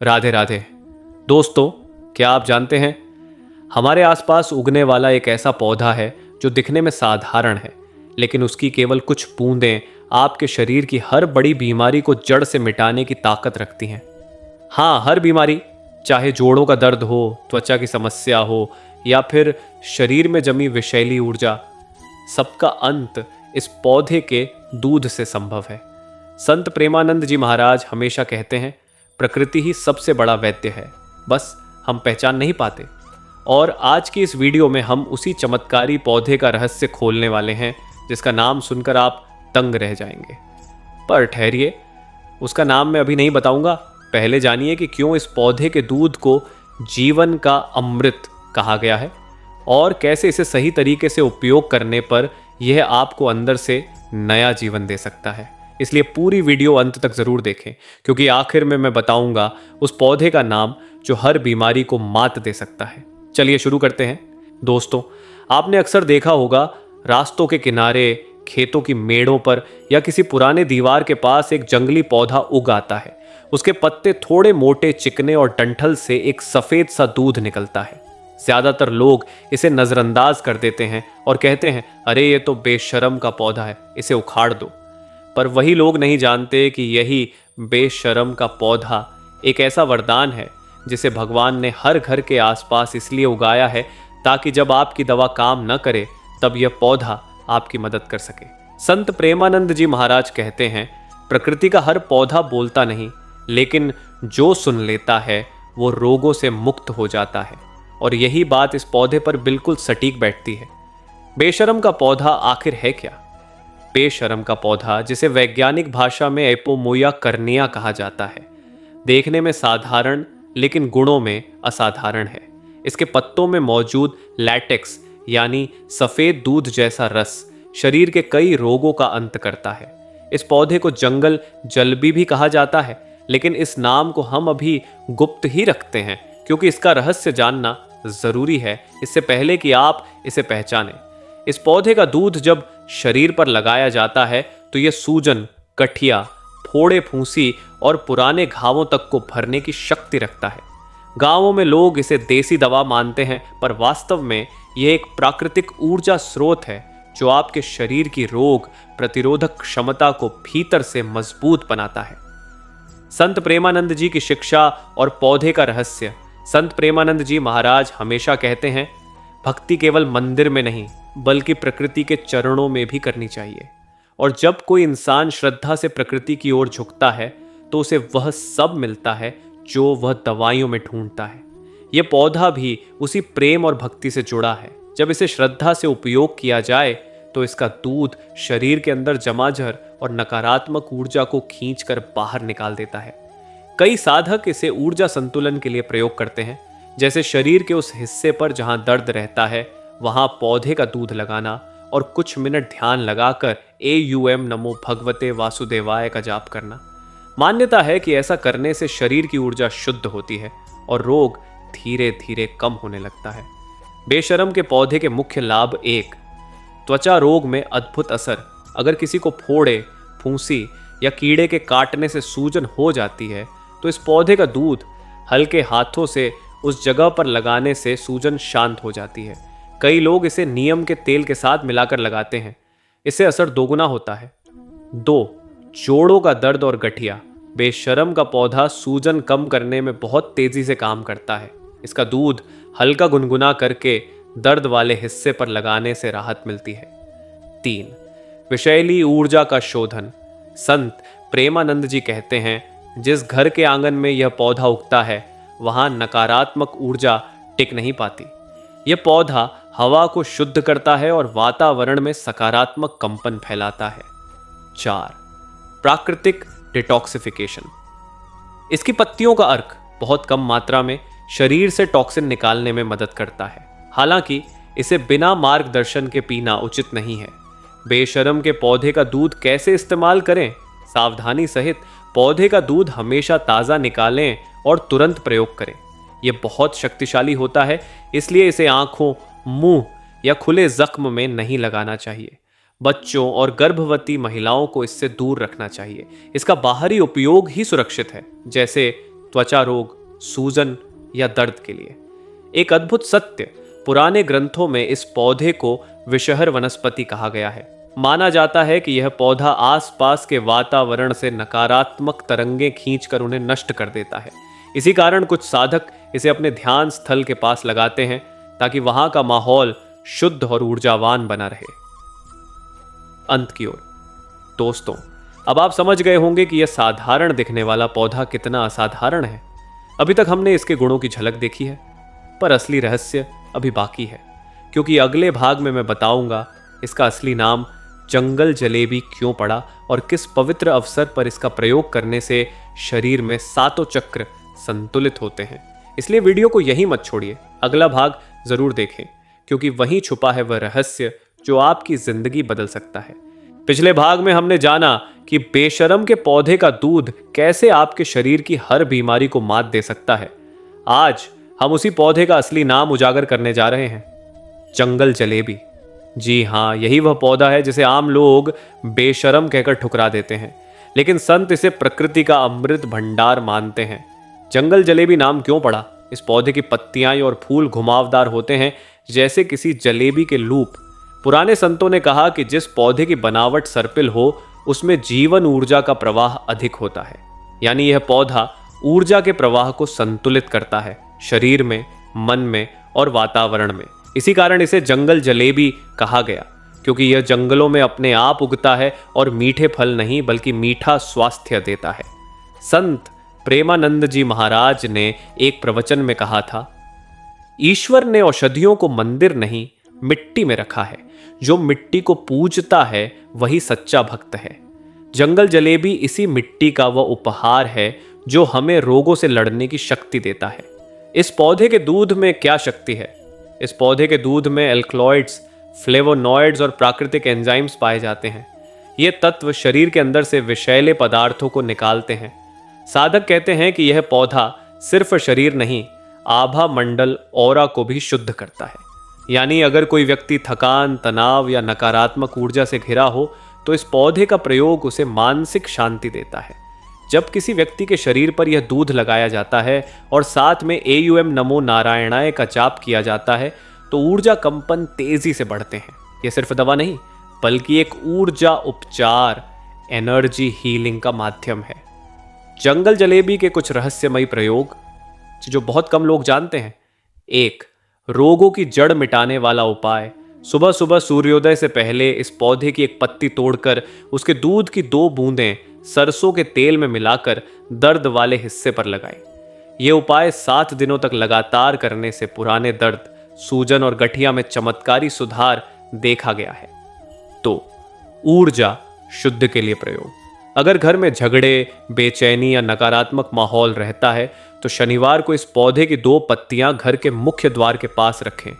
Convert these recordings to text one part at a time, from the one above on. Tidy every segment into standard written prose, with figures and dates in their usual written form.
राधे राधे। दोस्तों, क्या आप जानते हैं हमारे आसपास उगने वाला एक ऐसा पौधा है जो दिखने में साधारण है, लेकिन उसकी केवल कुछ बूंदें आपके शरीर की हर बड़ी बीमारी को जड़ से मिटाने की ताकत रखती हैं। हाँ, हर बीमारी, चाहे जोड़ों का दर्द हो, त्वचा की समस्या हो या फिर शरीर में जमी विषैली ऊर्जा, सबका अंत इस पौधे के दूध से संभव है। संत प्रेमानंद जी महाराज हमेशा कहते हैं, प्रकृति ही सबसे बड़ा वैद्य है, बस हम पहचान नहीं पाते। और आज की इस वीडियो में हम उसी चमत्कारी पौधे का रहस्य खोलने वाले हैं जिसका नाम सुनकर आप दंग रह जाएंगे। पर ठहरिए, उसका नाम मैं अभी नहीं बताऊंगा। पहले जानिए कि क्यों इस पौधे के दूध को जीवन का अमृत कहा गया है और कैसे इसे सही तरीके से उपयोग करने पर यह आपको अंदर से नया जीवन दे सकता है। इसलिए पूरी वीडियो अंत तक जरूर देखें, क्योंकि आखिर में मैं बताऊंगा उस पौधे का नाम जो हर बीमारी को मात दे सकता है। चलिए शुरू करते हैं। दोस्तों, आपने अक्सर देखा होगा रास्तों के किनारे, खेतों की मेड़ों पर या किसी पुराने दीवार के पास एक जंगली पौधा उग आता है। उसके पत्ते थोड़े मोटे, चिकने और डंठल से एक सफेद सा दूध निकलता है। ज्यादातर लोग इसे नजरअंदाज कर देते हैं और कहते हैं, अरे ये तो बेशर्म का पौधा है, इसे उखाड़ दो। पर वही लोग नहीं जानते कि यही बेशर्म का पौधा एक ऐसा वरदान है जिसे भगवान ने हर घर के आसपास इसलिए उगाया है ताकि जब आपकी दवा काम न करे तब यह पौधा आपकी मदद कर सके। संत प्रेमानंद जी महाराज कहते हैं, प्रकृति का हर पौधा बोलता नहीं, लेकिन जो सुन लेता है वो रोगों से मुक्त हो जाता है। और यही बात इस पौधे पर बिल्कुल सटीक बैठती है। बेशर्म का पौधा आखिर है क्या? बेशर्म का पौधा, जिसे वैज्ञानिक भाषा में एपोमोया कर्निया कहा जाता है, देखने में साधारण लेकिन गुणों में असाधारण है। इसके पत्तों में मौजूद लैटेक्स यानी सफेद दूध जैसा रस शरीर के कई रोगों का अंत करता है। इस पौधे को जंगल जलबी भी कहा जाता है, लेकिन इस नाम को हम अभी गुप्त ही रखते हैं क्योंकि इसका रहस्य जानना जरूरी है इससे पहले कि आप इसे पहचानें। इस पौधे का दूध जब शरीर पर लगाया जाता है तो यह सूजन, गठिया, फोड़े, फूंसी और पुराने घावों तक को भरने की शक्ति रखता है। गांवों में लोग इसे देसी दवा मानते हैं, पर वास्तव में यह एक प्राकृतिक ऊर्जा स्रोत है जो आपके शरीर की रोग प्रतिरोधक क्षमता को भीतर से मजबूत बनाता है। संत प्रेमानंद जी की शिक्षा और पौधे का रहस्य। संत प्रेमानंद जी महाराज हमेशा कहते हैं, भक्ति केवल मंदिर में नहीं बल्कि प्रकृति के चरणों में भी करनी चाहिए। और जब कोई इंसान श्रद्धा से प्रकृति की ओर झुकता है तो उसे वह सब मिलता है जो वह दवाइयों में ढूंढता है। यह पौधा भी उसी प्रेम और भक्ति से जुड़ा है। जब इसे श्रद्धा से उपयोग किया जाए तो इसका दूध शरीर के अंदर जमा जहर और नकारात्मक ऊर्जा को खींचकर बाहर निकाल देता है। कई साधक इसे ऊर्जा संतुलन के लिए प्रयोग करते हैं, जैसे शरीर के उस हिस्से पर जहां दर्द रहता है वहां पौधे का दूध लगाना और कुछ मिनट ध्यान लगाकर AUM नमो भगवते वासुदेवाय का जाप करना। मान्यता है कि ऐसा करने से शरीर की ऊर्जा शुद्ध होती है और रोग धीरे धीरे कम होने लगता है। बेशर्म के पौधे के मुख्य लाभ। 1, त्वचा रोग में अद्भुत असर। अगर किसी को फोड़े, फूंसी या कीड़े के काटने से सूजन हो जाती है तो इस पौधे का दूध हल्के हाथों से उस जगह पर लगाने से सूजन शांत हो जाती है। कई लोग इसे नीम के तेल के साथ मिलाकर लगाते हैं, इससे असर दोगुना होता है। 2, जोड़ों का दर्द और गठिया। बेशर्म का पौधा सूजन कम करने में बहुत तेजी से काम करता है। इसका दूध हल्का गुनगुना करके दर्द वाले हिस्से पर लगाने से राहत मिलती है। 3, विषैली ऊर्जा का शोधन। संत प्रेमानंद जी कहते हैं, जिस घर के आंगन में यह पौधा उगता है वहां नकारात्मक ऊर्जा टिक नहीं पाती। यह पौधा हवा को शुद्ध करता है और वातावरण में सकारात्मक कंपन फैलाता है। 4, प्राकृतिक डिटॉक्सिफिकेशन। इसकी पत्तियों का अर्क बहुत कम मात्रा में शरीर से टॉक्सिन निकालने में मदद करता है। हालांकि इसे बिना मार्गदर्शन के पीना उचित नहीं है। बेशर्म के पौधे का दूध कैसे इस्तेमाल करें? सावधानी सहित पौधे का दूध हमेशा ताज़ा निकालें और तुरंत प्रयोग करें। यह बहुत शक्तिशाली होता है, इसलिए इसे आंखों, मुंह या खुले जख्म में नहीं लगाना चाहिए। बच्चों और गर्भवती महिलाओं को इससे दूर रखना चाहिए। इसका बाहरी उपयोग ही सुरक्षित है, जैसे त्वचा रोग, सूजन या दर्द के लिए। एक अद्भुत सत्य, पुराने ग्रंथों में इस पौधे को विषहर वनस्पति कहा गया है। माना जाता है कि यह पौधा आसपास के वातावरण से नकारात्मक तरंगें खींचकर उन्हें नष्ट कर देता है। इसी कारण कुछ साधक इसे अपने ध्यान स्थल के पास लगाते हैं ताकि वहां का माहौल शुद्ध और ऊर्जावान बना रहे। अंत की ओर दोस्तों, अब आप समझ गए होंगे कि यह साधारण दिखने वाला पौधा कितना असाधारण है। अभी तक हमने इसके गुणों की झलक देखी है, पर असली रहस्य अभी बाकी है, क्योंकि अगले भाग में मैं बताऊंगा इसका असली नाम जंगल जलेबी क्यों पड़ा और किस पवित्र अवसर पर इसका प्रयोग करने से शरीर में सातों चक्र संतुलित होते हैं। इसलिए वीडियो को यहीं मत छोड़िए, अगला भाग जरूर देखें, क्योंकि वहीं छुपा है वह रहस्य जो आपकी जिंदगी बदल सकता है। पिछले भाग में हमने जाना कि बेशरम के पौधे का दूध कैसे आपके शरीर की हर बीमारी को मात दे सकता है। आज हम उसी पौधे का असली नाम उजागर करने जा रहे हैं, जंगल जलेबी। जी हाँ, यही वह पौधा है जिसे आम लोग बेशरम कहकर ठुकरा देते हैं, लेकिन संत इसे प्रकृति का अमृत भंडार मानते हैं। जंगल जलेबी नाम क्यों पड़ा? इस पौधे की पत्तियां और फूल घुमावदार होते हैं, जैसे किसी जलेबी के लूप। पुराने संतों ने कहा कि जिस पौधे की बनावट सर्पिल हो उसमें जीवन ऊर्जा का प्रवाह अधिक होता है, यानी यह पौधा ऊर्जा के प्रवाह को संतुलित करता है, शरीर में, मन में और वातावरण में। इसी कारण इसे जंगल जलेबी कहा गया, क्योंकि यह जंगलों में अपने आप उगता है और मीठे फल नहीं बल्कि मीठा स्वास्थ्य देता है। संत प्रेमानंद जी महाराज ने एक प्रवचन में कहा था, ईश्वर ने औषधियों को मंदिर नहीं मिट्टी में रखा है, जो मिट्टी को पूजता है वही सच्चा भक्त है। जंगल जलेबी इसी मिट्टी का वह उपहार है जो हमें रोगों से लड़ने की शक्ति देता है। इस पौधे के दूध में क्या शक्ति है? इस पौधे के दूध में एल्कलॉइड्स, फ्लेवोनॉइड्स और प्राकृतिक एंजाइम्स पाए जाते हैं। ये तत्व शरीर के अंदर से विषैले पदार्थों को निकालते हैं। साधक कहते हैं कि यह पौधा सिर्फ शरीर नहीं, आभा मंडल ऑरा को भी शुद्ध करता है। यानी अगर कोई व्यक्ति थकान, तनाव या नकारात्मक ऊर्जा से घिरा हो तो इस पौधे का प्रयोग उसे मानसिक शांति देता है। जब किसी व्यक्ति के शरीर पर यह दूध लगाया जाता है और साथ में AUM नमो नारायणाय का जाप किया जाता है तो ऊर्जा कंपन तेजी से बढ़ते हैं। यह सिर्फ दवा नहीं बल्कि एक ऊर्जा उपचार, एनर्जी हीलिंग का माध्यम है। जंगल जलेबी के कुछ रहस्यमयी प्रयोग जो बहुत कम लोग जानते हैं। 1. रोगों की जड़ मिटाने वाला उपाय। सुबह सुबह सूर्योदय से पहले इस पौधे की एक पत्ती तोड़कर उसके दूध की 2 बूंदें सरसों के तेल में मिलाकर दर्द वाले हिस्से पर लगाएं। यह उपाय 7 दिनों तक लगातार करने से पुराने दर्द, सूजन और गठिया में चमत्कारी सुधार देखा गया है। तो ऊर्जा शुद्ध के लिए प्रयोग। अगर घर में झगड़े, बेचैनी या नकारात्मक माहौल रहता है तो शनिवार को इस पौधे की 2 पत्तियां घर के मुख्य द्वार के पास रखें।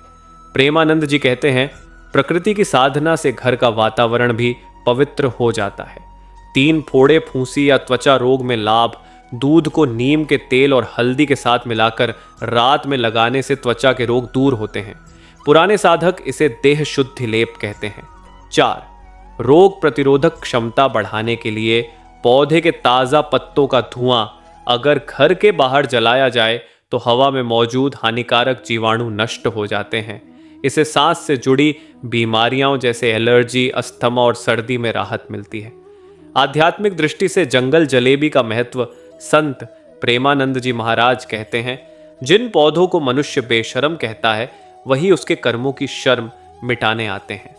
प्रेमानंद जी कहते हैं, प्रकृति की साधना से घर का वातावरण भी पवित्र हो जाता है। 3 फोड़े फूंसी या त्वचा रोग में लाभ। दूध को नीम के तेल और हल्दी के साथ मिलाकर रात में लगाने से त्वचा के रोग दूर होते हैं। पुराने साधक इसे देह शुद्धि लेप कहते हैं। 4. रोग प्रतिरोधक क्षमता बढ़ाने के लिए पौधे के ताज़ा पत्तों का धुआं अगर घर के बाहर जलाया जाए तो हवा में मौजूद हानिकारक जीवाणु नष्ट हो जाते हैं। इससे सांस से जुड़ी बीमारियों जैसे एलर्जी, अस्थमा और सर्दी में राहत मिलती है। आध्यात्मिक दृष्टि से जंगल जलेबी का महत्व संत प्रेमानंद जी महाराज कहते हैं, जिन पौधों को मनुष्य बेशर्म कहता है वही उसके कर्मों की शर्म मिटाने आते हैं।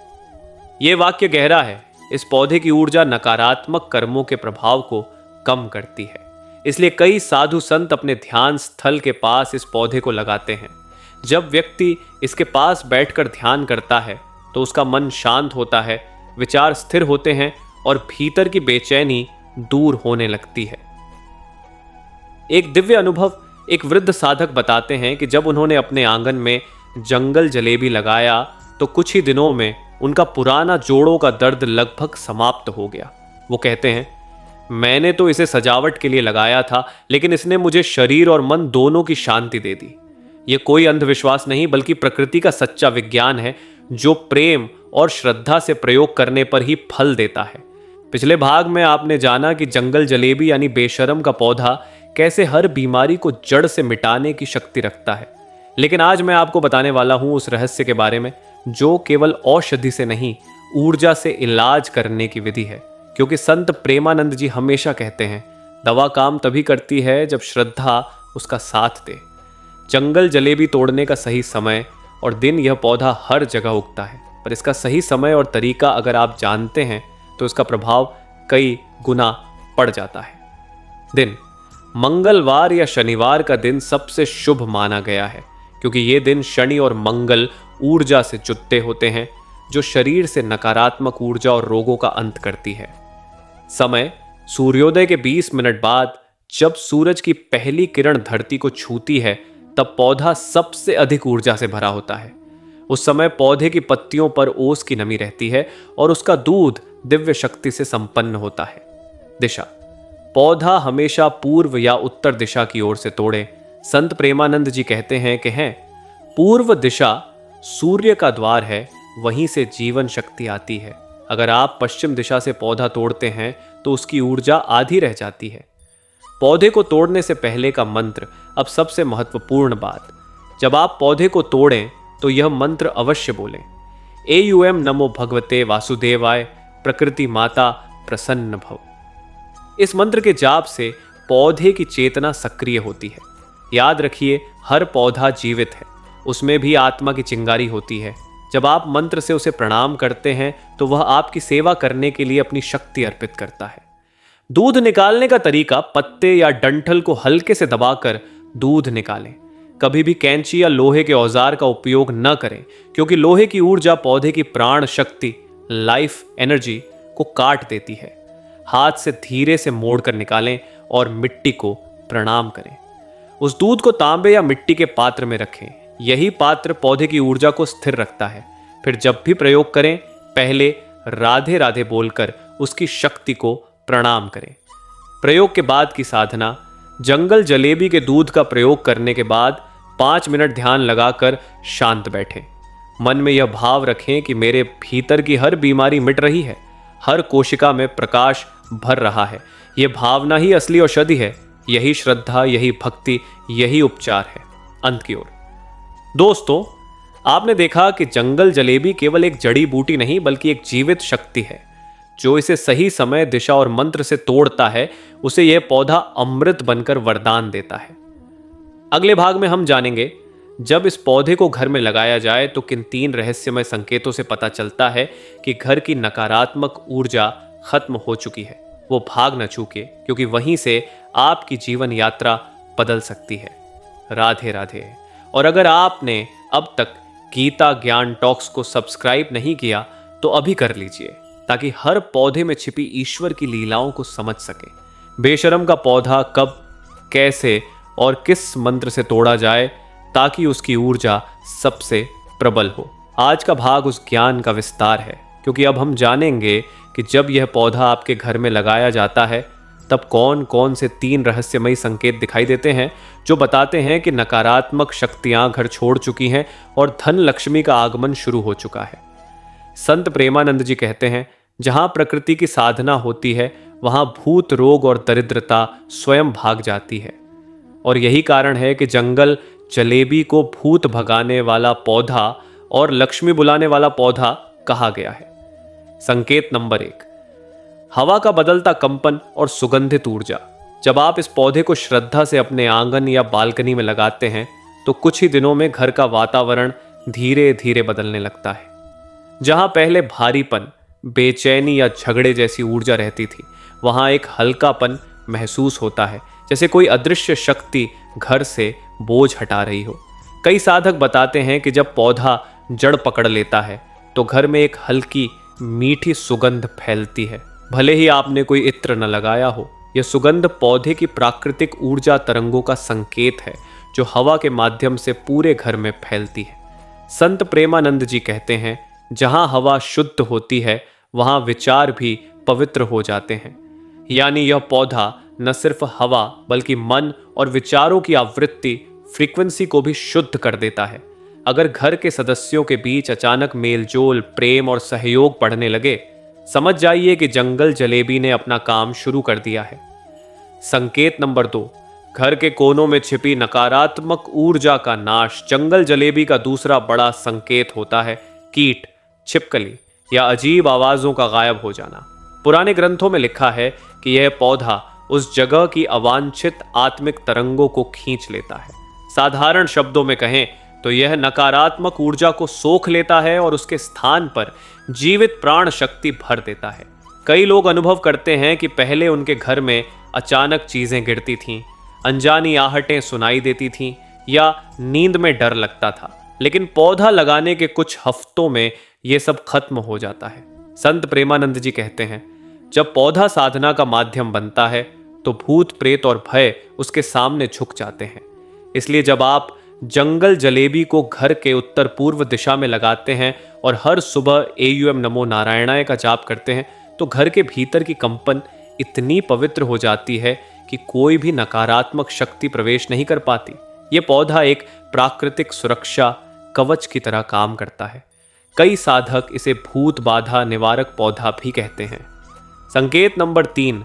ये वाक्य गहरा है। इस पौधे की ऊर्जा नकारात्मक कर्मों के प्रभाव को कम करती है। इसलिए कई साधु संत अपने ध्यान स्थल के पास इस पौधे को लगाते हैं। जब व्यक्ति इसके पास बैठकर ध्यान करता है तो उसका मन शांत होता है, विचार स्थिर होते हैं और भीतर की बेचैनी दूर होने लगती है। एक दिव्य अनुभव एक वृद्ध साधक बताते हैं कि जब उन्होंने अपने आंगन में जंगल जलेबी लगाया तो कुछ ही दिनों में उनका पुराना जोड़ों का दर्द लगभग समाप्त हो गया। वो कहते हैं, मैंने तो इसे सजावट के लिए लगाया था, लेकिन इसने मुझे शरीर और मन दोनों की शांति दे दी। ये कोई अंधविश्वास नहीं बल्कि प्रकृति का सच्चा विज्ञान है जो प्रेम और श्रद्धा से प्रयोग करने पर ही फल देता है। पिछले भाग में आपने जाना कि जंगल जलेबी यानी बेशरम का पौधा कैसे हर बीमारी को जड़ से मिटाने की शक्ति रखता है। लेकिन आज मैं आपको बताने वाला हूं उस रहस्य के बारे में जो केवल औषधि से नहीं, ऊर्जा से इलाज करने की विधि है। क्योंकि संत प्रेमानंद जी हमेशा कहते हैं, दवा काम तभी करती है जब श्रद्धा उसका साथ दे। जंगल जलेबी तोड़ने का सही समय और दिन यह पौधा हर जगह उगता है, पर इसका सही समय और तरीका अगर आप जानते हैं तो इसका प्रभाव कई गुना पड़ जाता है। दिन मंगलवार या शनिवार का दिन सबसे शुभ माना गया है, क्योंकि ये दिन शनि और मंगल ऊर्जा से जुड़ते होते हैं जो शरीर से नकारात्मक ऊर्जा और रोगों का अंत करती है। समय सूर्योदय के 20 मिनट बाद जब सूरज की पहली किरण धरती को छूती है तब पौधा सबसे अधिक ऊर्जा से भरा होता है। उस समय पौधे की पत्तियों पर ओस की नमी रहती है और उसका दूध दिव्य शक्ति से संपन्न होता है। दिशा पौधा हमेशा पूर्व या उत्तर दिशा की ओर से तोड़े। संत प्रेमानंद जी कहते हैं कि पूर्व दिशा सूर्य का द्वार है, वहीं से जीवन शक्ति आती है। अगर आप पश्चिम दिशा से पौधा तोड़ते हैं तो उसकी ऊर्जा आधी रह जाती है। पौधे को तोड़ने से पहले का मंत्र। अब सबसे महत्वपूर्ण बात, जब आप पौधे को तोड़ें तो यह मंत्र अवश्य बोलें, एयुएम नमो भगवते वासुदेवाय प्रकृति माता प्रसन्न भव। इस मंत्र के जाप से पौधे की चेतना सक्रिय होती है। याद रखिए, हर पौधा जीवित है, उसमें भी आत्मा की चिंगारी होती है। जब आप मंत्र से उसे प्रणाम करते हैं तो वह आपकी सेवा करने के लिए अपनी शक्ति अर्पित करता है। दूध निकालने का तरीका, पत्ते या डंठल को हल्के से दबाकर दूध निकालें। कभी भी कैंची या लोहे के औजार का उपयोग न करें, क्योंकि लोहे की ऊर्जा पौधे की प्राण शक्ति, लाइफ एनर्जी को काट देती है। हाथ से धीरे से मोड़कर निकालें और मिट्टी को प्रणाम करें। उस दूध को तांबे या मिट्टी के पात्र में रखें। यही पात्र पौधे की ऊर्जा को स्थिर रखता है। फिर जब भी प्रयोग करें, पहले राधे राधे बोलकर उसकी शक्ति को प्रणाम करें। प्रयोग के बाद की साधना, जंगल जलेबी के दूध का प्रयोग करने के बाद 5 मिनट ध्यान लगाकर शांत बैठें। मन में यह भाव रखें कि मेरे भीतर की हर बीमारी मिट रही है, हर कोशिका में प्रकाश भर रहा है। यह भावना ही असली औषधि है। यही श्रद्धा, यही भक्ति, यही उपचार है। अंत की ओर दोस्तों, आपने देखा कि जंगल जलेबी केवल एक जड़ी बूटी नहीं बल्कि एक जीवित शक्ति है। जो इसे सही समय, दिशा और मंत्र से तोड़ता है, उसे यह पौधा अमृत बनकर वरदान देता है। अगले भाग में हम जानेंगे, जब इस पौधे को घर में लगाया जाए तो किन 3 रहस्यमय संकेतों से पता चलता है कि घर की नकारात्मक ऊर्जा खत्म हो चुकी है। वो भाग न चूके, क्योंकि वहीं से आपकी जीवन यात्रा बदल सकती है। राधे राधे। और अगर आपने अब तक गीता ज्ञान टॉक्स को सब्सक्राइब नहीं किया तो अभी कर लीजिए, ताकि हर पौधे में छिपी ईश्वर की लीलाओं को समझ सके। बेशरम का पौधा कब, कैसे और किस मंत्र से तोड़ा जाए ताकि उसकी ऊर्जा सबसे प्रबल हो। आज का भाग उस ज्ञान का विस्तार है, क्योंकि अब हम जानेंगे कि जब यह पौधा आपके घर में लगाया जाता है तब कौन कौन से 3 रहस्यमयी संकेत दिखाई देते हैं जो बताते हैं कि नकारात्मक शक्तियां घर छोड़ चुकी हैं और धन लक्ष्मी का आगमन शुरू हो चुका है। संत प्रेमानंद जी कहते हैं, जहां प्रकृति की साधना होती है वहां भूत, रोग और दरिद्रता स्वयं भाग जाती है। और यही कारण है कि जंगल जलेबी को भूत भगाने वाला पौधा और लक्ष्मी बुलाने वाला पौधा कहा गया है। संकेत नंबर 1, हवा का बदलता कंपन और सुगंधित ऊर्जा। जब आप इस पौधे को श्रद्धा से अपने आंगन या बालकनी में लगाते हैं तो कुछ ही दिनों में घर का वातावरण धीरे धीरे बदलने लगता है। जहां पहले भारीपन, बेचैनी या झगड़े जैसी ऊर्जा रहती थी, वहां एक हल्कापन महसूस होता है, जैसे कोई अदृश्य शक्ति घर से बोझ हटा रही हो। कई साधक बताते हैं कि जब पौधा जड़ पकड़ लेता है तो घर में एक हल्की मीठी सुगंध फैलती है, भले ही आपने कोई इत्र न लगाया हो। यह सुगंध पौधे की प्राकृतिक ऊर्जा तरंगों का संकेत है जो हवा के माध्यम से पूरे घर में फैलती है। संत प्रेमानंद जी कहते हैं, जहां हवा शुद्ध होती है वहां विचार भी पवित्र हो जाते हैं। यानी यह पौधा न सिर्फ हवा बल्कि मन और विचारों की आवृत्ति, फ्रीक्वेंसी को भी शुद्ध कर देता है। अगर घर के सदस्यों के बीच अचानक मेलजोल, प्रेम और सहयोग बढ़ने लगे, समझ जाइए कि जंगल जलेबी ने अपना काम शुरू कर दिया है। संकेत नंबर 2, घर के कोनों में छिपी नकारात्मक ऊर्जा का नाश जंगल जलेबी का दूसरा बड़ा संकेत होता है कीट, छिपकली या अजीब आवाजों का गायब हो जाना। पुराने ग्रंथों में लिखा है कि यह पौधा उस जगह की अवांछित आत्मिक तरंगों को खींच लेता है। साधारण शब्दों में कहें तो यह नकारात्मक ऊर्जा को सोख लेता है और उसके स्थान पर जीवित प्राण शक्ति भर देता है। कई लोग अनुभव करते हैं कि पहले उनके घर में अचानक चीजें गिरती थीं, अनजानी आहटें सुनाई देती थीं या नींद में डर लगता था, लेकिन पौधा लगाने के कुछ हफ्तों में यह सब खत्म हो जाता है। संत प्रेमानंद जी कहते हैं, जब पौधा साधना का माध्यम बनता है तो भूत प्रेत और भय उसके सामने झुक जाते हैं। इसलिए जब आप जंगल जलेबी को घर के उत्तर पूर्व दिशा में लगाते हैं और हर सुबह AUM नमो नारायणाय का जाप करते हैं तो घर के भीतर की कंपन इतनी पवित्र हो जाती है कि कोई भी नकारात्मक शक्ति प्रवेश नहीं कर पाती। ये पौधा एक प्राकृतिक सुरक्षा कवच की तरह काम करता है। कई साधक इसे भूत बाधा निवारक पौधा भी कहते हैं। संकेत नंबर 3,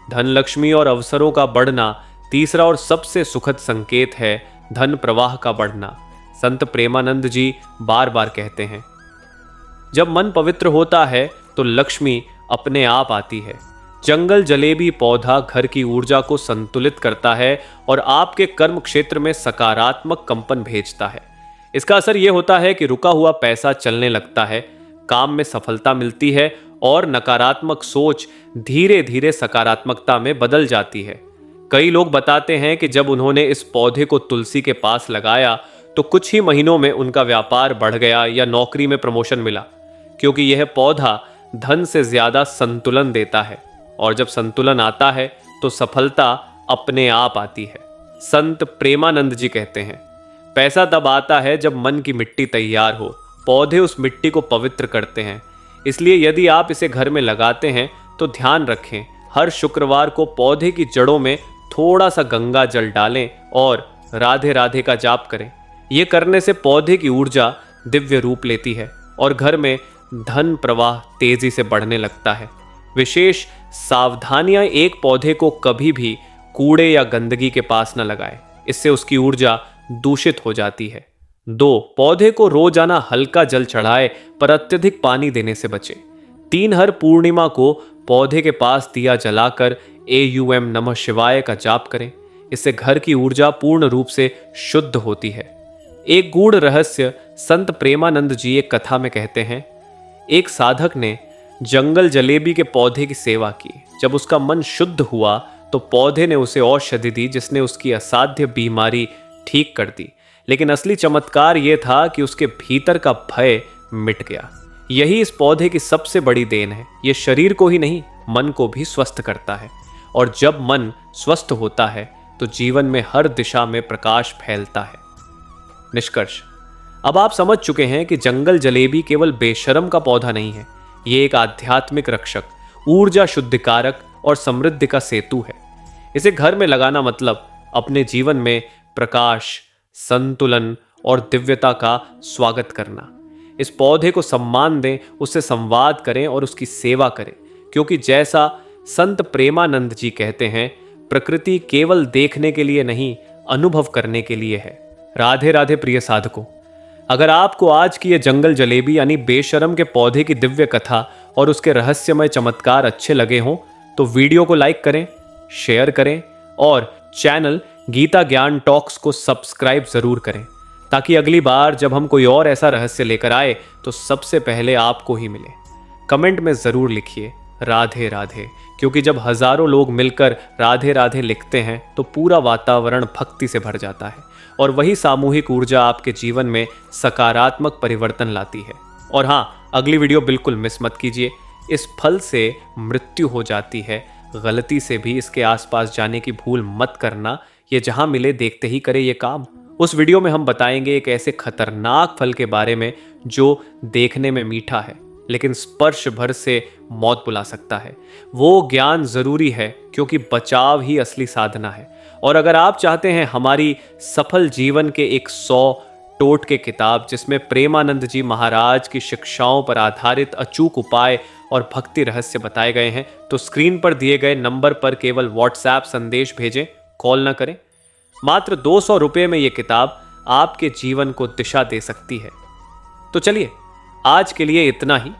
धन लक्ष्मी और अवसरों का बढ़ना तीसरा और सबसे सुखद संकेत है धन प्रवाह का बढ़ना। संत प्रेमानंद जी बार बार कहते हैं, जब मन पवित्र होता है तो लक्ष्मी अपने आप आती है। जंगल जलेबी पौधा घर की ऊर्जा को संतुलित करता है और आपके कर्म क्षेत्र में सकारात्मक कंपन भेजता है। इसका असर यह होता है कि रुका हुआ पैसा चलने लगता है, काम में सफलता मिलती है और नकारात्मक सोच धीरे धीरे सकारात्मकता में बदल जाती है। कई लोग बताते हैं कि जब उन्होंने इस पौधे को तुलसी के पास लगाया तो कुछ ही महीनों में उनका व्यापार बढ़ गया या नौकरी में प्रमोशन मिला, क्योंकि यह पौधा धन से ज्यादा संतुलन देता है और जब संतुलन आता है तो सफलता अपने आप आती है। संत प्रेमानंद जी कहते हैं, पैसा तब आता है जब मन की मिट्टी तैयार हो। पौधे उस मिट्टी को पवित्र करते हैं। इसलिए यदि आप इसे घर में लगाते हैं तो ध्यान रखें, हर शुक्रवार को पौधे की जड़ों में थोड़ा सा गंगा जल डालें और राधे राधे का जाप करें। यह करने से पौधे की ऊर्जा दिव्य रूप लेती है और घर में धन प्रवाह तेजी से बढ़ने लगता है। विशेष सावधानियां, एक पौधे को कभी भी कूड़े या गंदगी के पास न लगाएं, इससे उसकी ऊर्जा दूषित हो जाती है। 2, पौधे को रोजाना हल्का जल चढ़ाए पर अत्यधिक पानी देने से बचे। 3, हर पूर्णिमा को पौधे के पास दिया जलाकर AUM नमः शिवाय का जाप करें। इससे घर की ऊर्जा पूर्ण रूप से शुद्ध होती है। एक गूढ़ रहस्य संत प्रेमानंद जी एक कथा में कहते हैं, एक साधक ने जंगल जलेबी के पौधे की सेवा की। जब उसका मन शुद्ध हुआ तो पौधे ने उसे औषधि दी जिसने उसकी असाध्य बीमारी ठीक कर दी। लेकिन असली चमत्कार यह था कि उसके भीतर का भय मिट गया। यही इस पौधे की सबसे बड़ी देन है। यह शरीर को ही नहीं, मन को भी स्वस्थ करता है और जब मन स्वस्थ होता है तो जीवन में हर दिशा में प्रकाश फैलता है। निष्कर्ष, अब आप समझ चुके हैं कि जंगल जलेबी केवल बेशर्म का पौधा नहीं है, ये एक आध्यात्मिक रक्षक, ऊर्जा शुद्धिकारक और समृद्धि का सेतु है। इसे घर में लगाना मतलब अपने जीवन में प्रकाश, संतुलन और दिव्यता का स्वागत करना। इस पौधे को सम्मान दें, उससे संवाद करें और उसकी सेवा करें, क्योंकि जैसा संत प्रेमानंद जी कहते हैं, प्रकृति केवल देखने के लिए नहीं, अनुभव करने के लिए है। राधे राधे प्रिय साधकों, अगर आपको आज की ये जंगल जलेबी यानी बेशर्म के पौधे की दिव्य कथा और उसके रहस्यमय चमत्कार अच्छे लगे हों तो वीडियो को लाइक करें, शेयर करें और चैनल गीता ज्ञान टॉक्स को सब्सक्राइब जरूर करें, ताकि अगली बार जब हम कोई और ऐसा रहस्य लेकर आए तो सबसे पहले आपको ही मिले। कमेंट में जरूर लिखिए राधे राधे, क्योंकि जब हजारों लोग मिलकर राधे राधे लिखते हैं तो पूरा वातावरण भक्ति से भर जाता है और वही सामूहिक ऊर्जा आपके जीवन में सकारात्मक परिवर्तन लाती है। और हाँ, अगली वीडियो बिल्कुल मिस मत कीजिए। इस फल से मृत्यु हो जाती है, गलती से भी इसके आसपास जाने की भूल मत करना। ये जहां मिले देखते ही करे ये काम। उस वीडियो में हम बताएंगे एक ऐसे खतरनाक फल के बारे में जो देखने में मीठा है लेकिन स्पर्श भर से मौत बुला सकता है। वो ज्ञान जरूरी है क्योंकि बचाव ही असली साधना है। और अगर आप चाहते हैं हमारी सफल जीवन के 100 टोटके किताब जिसमें प्रेमानंद जी महाराज की शिक्षाओं पर आधारित अचूक उपाय और भक्ति रहस्य बताए गए हैं, तो स्क्रीन पर दिए गए नंबर पर केवल व्हाट्सएप संदेश भेजें, कॉल ना करें। मात्र 200 रुपये में यह किताब आपके जीवन को दिशा दे सकती है। तो चलिए, आज के लिए इतना ही।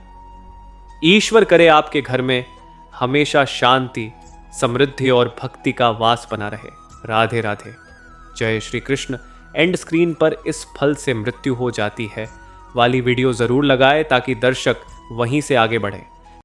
ईश्वर करे आपके घर में हमेशा शांति, समृद्धि और भक्ति का वास बना रहे। राधे राधे। जय श्री कृष्ण। एंड स्क्रीन पर इस फल से मृत्यु हो जाती है वाली वीडियो जरूर लगाएं ताकि दर्शक वहीं से आगे बढ़ें।